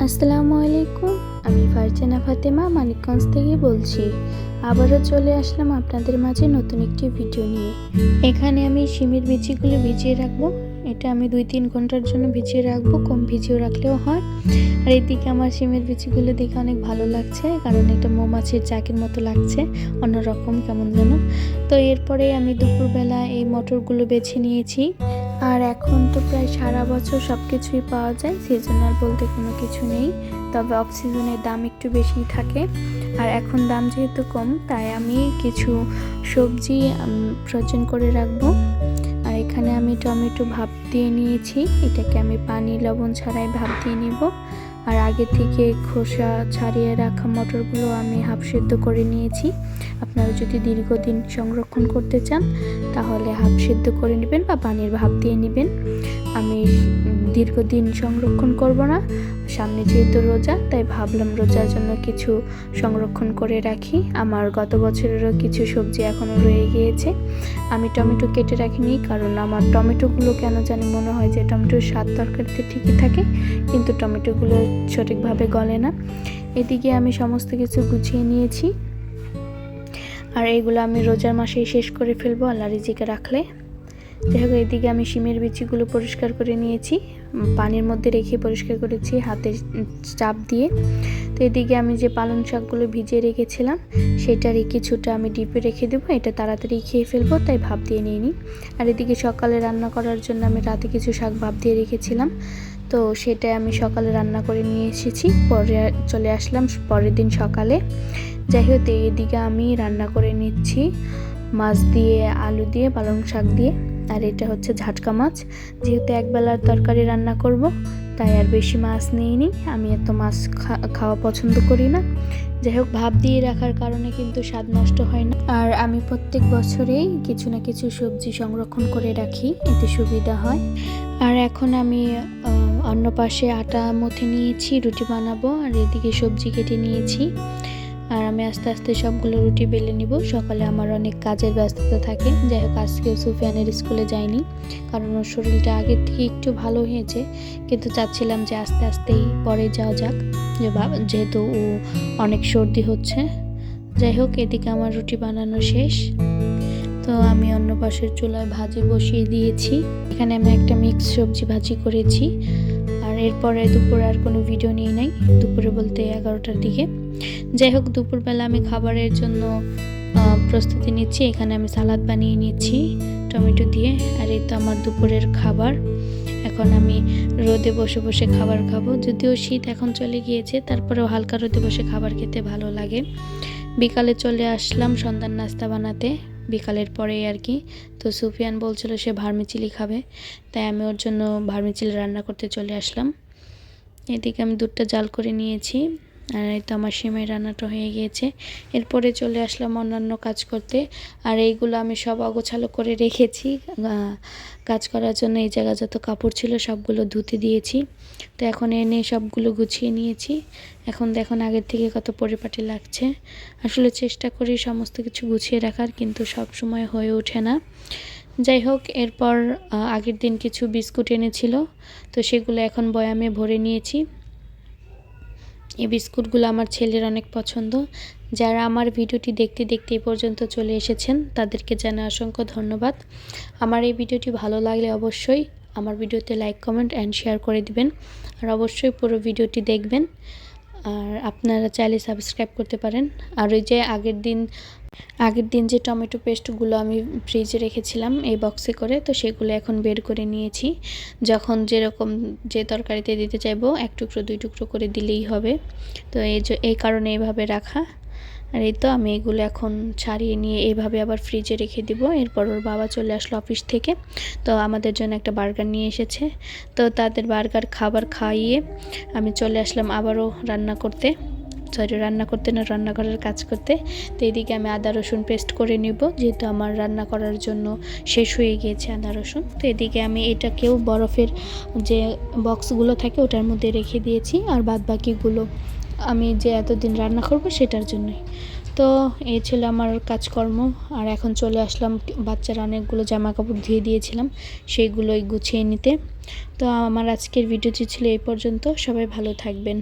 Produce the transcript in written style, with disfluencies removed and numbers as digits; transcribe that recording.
আসসালামু আলাইকুম। আমি ফারজানা ফাতেমা মানিকগঞ্জ থেকে বলছি। আবারও চলে আসলাম আপনাদের মাঝে নতুন একটি ভিডিও নিয়ে। এখানে আমি শিমের বিচিগুলো ভিজিয়ে রাখবো। এটা আমি 2-3 ঘন্টার জন্য ভিজিয়ে রাখবো, কম ভিজিয়ে রাখলেও হয়। আর এদিকে আমার শিমের বিচিগুলো দেখে অনেক ভালো লাগছে, কারণ এটা মৌমাছির চাকের মতো লাগছে, অন্যরকম কেমন যেন। তো এরপরে আমি দুপুরবেলা এই মটরগুলো বেছে নিয়েছি। আর এখন তো প্রায় সারা বছর সব কিছুই পাওয়া যায়, সিজনাল বলতে কোনো কিছু নেই, তবে অফ সিজনের দাম একটু বেশি থাকে। আর এখন দাম যেহেতু কম, তাই আমি কিছু সবজি ফ্রোজেন করে রাখবো। আর এখানে আমি টমেটো ভাপ দিয়ে নিয়েছি, এটাকে আমি পানি লবণ ছাড়াই ভাপ দিয়ে নিব। আর আগে থেকে খোসা ছাড়িয়ে রাখা মটরগুলো আমি হাফ সেদ্ধ করে নিয়েছি। আপনারা যদি দীর্ঘদিন সংরক্ষণ করতে চান তাহলে হাফ সেদ্ধ করে নেবেন বা পানির ভাপ দিয়ে নেবেন। আমি দীর্ঘদিন সংরক্ষণ করব না, সামনে যেহেতু রোজা, তাই ভাবলাম রোজার জন্য কিছু সংরক্ষণ করে রাখি। আমার গত বছরেরও কিছু সবজি এখনও রয়ে গিয়েছে। আমি টমেটো কেটে রাখিনি, কারণ আমার টমেটোগুলো কেন জানি মনে হয় যে টমেটোর স্বাদ তরকারিতে ঠিকই থাকে, কিন্তু টমেটোগুলো সঠিকভাবে গলে না। এদিকে আমি সমস্ত কিছু গুছিয়ে নিয়েছি। আর এইগুলো আমি রোজার মাসেই শেষ করে ফেলবো আল্লাহ রিজিকে রাখলে। যাই হোক, এদিকে আমি শিমের বিচিগুলো পরিষ্কার করে নিয়েছি, পানির মধ্যে রেখে পরিষ্কার করেছি হাতে চাপ দিয়ে। তো এদিকে আমি যে পালং শাকগুলো ভিজিয়ে রেখেছিলাম সেটারই কিছুটা আমি ডিপে রেখে দেবো, এটা তাড়াতাড়ি খেয়ে ফেলবো, তাই ভাপ দিয়ে নিয়ে নিই। আর এদিকে সকালে রান্না করার জন্য আমি রাতে কিছু শাক ভাপ দিয়ে রেখেছিলাম, তো সেটাই আমি সকালে রান্না করে নিয়ে এসেছি, পরে চলে আসলাম পরের দিন সকালে। যাই হোক, এদিকে আমি রান্না করে নিচ্ছি মাছ দিয়ে, আলু দিয়ে, পালং শাক দিয়ে। আর এটা হচ্ছে ঝাটকা মাছ, যেহেতু একবেলার তরকারি রান্না করব তাই আর বেশি মাছ নিইনি, আমি এত মাছ খাওয়া পছন্দ করি না। যাই হোক, ভাপ দিয়ে রাখার কারণে কিন্তু স্বাদ নষ্ট হয় না। আর আমি প্রত্যেক বছরেই কিছু না কিছু সবজি সংরক্ষণ করে রাখি, এতে সুবিধা হয়। আর এখন আমি অন্য পাশে আটা মথে নিয়েছি, রুটি বানাবো। আর এদিকে সবজি কেটে নিয়েছি। আর আমি আস্তে আস্তে সবগুলো রুটি বেলে নিব। সকালে আমার অনেক কাজের ব্যস্ততা থাকে। যাই হোক, আজকে সুফিয়ানের স্কুলে যাইনি, কারণ ওর শরীরটা আগের থেকে একটু ভালো হয়েছে, কিন্তু চাচ্ছিলাম যে আস্তে আস্তেই পরে যাওয়া যাক, যেহেতু ও অনেক সর্দি হচ্ছে। যাই হোক, এদিকে আমার রুটি বানানো শেষ। তো আমি অন্য পাশের চুলায় ভাজি বসিয়ে দিয়েছি। এখানে আমি একটা মিক্স সবজি ভাজি করেছি। আর এরপরে দুপুরে আর কোনো ভিডিও নিয়ে নাই, দুপুরে বলতে 11টার দিকে। যাই হোক, দুপুরবেলা আমি খাবারের জন্য প্রস্তুতি নিচ্ছি। এখানে আমি সালাদ বানিয়ে নিচ্ছি টমেটো দিয়ে। আর এই তো আমার দুপুরের খাবার। এখন আমি রোদে বসে বসে খাবার খাবো, যদিও শীত এখন চলে গিয়েছে, তারপরেও হালকা রোদে বসে খাবার খেতে ভালো লাগে। বিকালে চলে আসলাম সন্ধ্যার নাস্তা বানাতে, বিকালের পরেই আর কি। তো সুফিয়ান বলছিল সে ভার্মিচিলি খাবে, তাই আমি ওর জন্য ভার্মিচিলি রান্না করতে চলে আসলাম। এদিকে আমি দুধটা জাল করে নিয়েছি। আর এই তো আমার সিমাই রান্নাটা হয়ে গিয়েছে। এরপরে চলে আসলাম অন্যান্য কাজ করতে। আর এইগুলো আমি সব অগোছালো করে রেখেছি কাজ করার জন্য। এই জায়গা যত কাপড় ছিল সবগুলো ধুতে দিয়েছি। তো এখন এনে সবগুলো গুছিয়ে নিয়েছি। এখন দেখুন আগের থেকে কত পরিপাটি লাগছে। আসলে চেষ্টা করি সমস্ত কিছু গুছিয়ে রাখার, কিন্তু সব সময় হয়ে ওঠে না। যাই হোক, এরপর আগের দিন কিছু বিস্কুট এনেছিল, তো সেগুলো এখন বয়ামে ভরে নিয়েছি। এই বিস্কুটগুলো আমার ছেলের অনেক পছন্দ। যারা আমার ভিডিওটি দেখতে দেখতে এই পর্যন্ত চলে এসেছেন তাদেরকে জানাই অসংখ্য ধন্যবাদ। আমার এই ভিডিওটি ভালো লাগলে অবশ্যই আমার ভিডিওতে লাইক, কমেন্ট অ্যান্ড শেয়ার করে দিবেন। আর অবশ্যই পুরো ভিডিওটি দেখবেন। আর আপনারা চাইলে সাবস্ক্রাইব করতে পারেন। আর ওই যে আগের দিন যে টমেটো পেস্টগুলো আমি ফ্রিজে রেখেছিলাম এই বক্সে করে, তো সেগুলো এখন বের করে নিয়েছি। যখন যেরকম যে তরকারিতে দিতে চাইবো 1 টুকরো 2 টুকরো করে দিলেই হবে। তো এই কারণে এইভাবে রাখা। আর এই তো আমি এগুলো এখন ছাড়িয়ে নিয়ে এইভাবে আবার ফ্রিজে রেখে দিব। এরপর ওর বাবা চলে আসলো অফিস থেকে, তো আমাদের জন্য একটা বার্গার নিয়ে এসেছে। তো তাদের বার্গার খাবার খাইয়ে আমি চলে আসলাম আবারও রান্না করার কাজ করতে। তো এদিকে আমি আদা রসুন পেস্ট করে নিব, যেহেতু আমার রান্না করার জন্য শেষ হয়ে গিয়েছে আদা রসুন। তো এদিকে আমি এটাকেও বরফের যে বক্সগুলো থাকে ওটার মধ্যে রেখে দিয়েছি, আর বাদ বাকিগুলো আমি যে এতদিন রান্না করব সেটার জন্যই। তো এই ছিল আমার কাজকর্ম। আর এখন চলে আসলাম বাচ্চার অনেকগুলো জামা কাপড় ধুয়ে দিয়েছিলাম সেইগুলোই গুছিয়ে নিতে। তো আমার আজকের ভিডিওটি ছিল এই পর্যন্ত। সবাই ভালো থাকবেন।